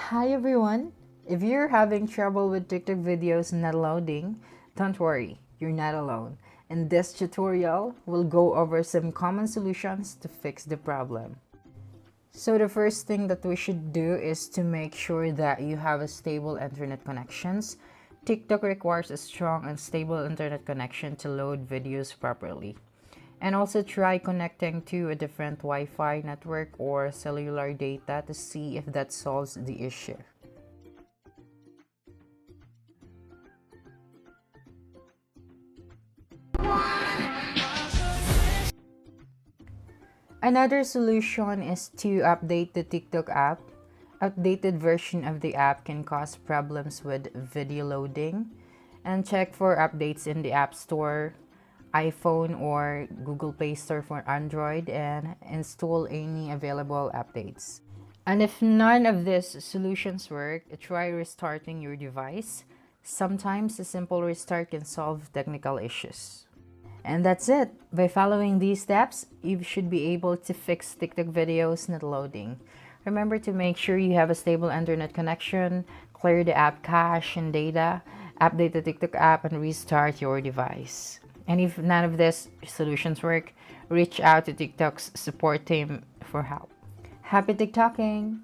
Hi everyone! If you're having trouble with TikTok videos not loading, don't worry, you're not alone. In this tutorial, we'll go over some common solutions to fix the problem. So the first thing that we should do is to make sure that you have a stable internet connections. TikTok requires a strong and stable internet connection to load videos properly. And also try connecting to a different Wi-Fi network or cellular data to see if that solves the issue. Another solution is to update the TikTok app. Outdated version of the app can cause problems with video loading. And check for updates in the App Store, iPhone or Google Play Store for Android, and install any available updates. And if none of these solutions work, try restarting your device. Sometimes a simple restart can solve technical issues. And that's it. By following these steps, you should be able to fix TikTok videos not loading. Remember to make sure you have a stable internet connection, clear the app cache and data, update the TikTok app, and restart your device. And if none of these solutions work, reach out to TikTok's support team for help. Happy TikToking!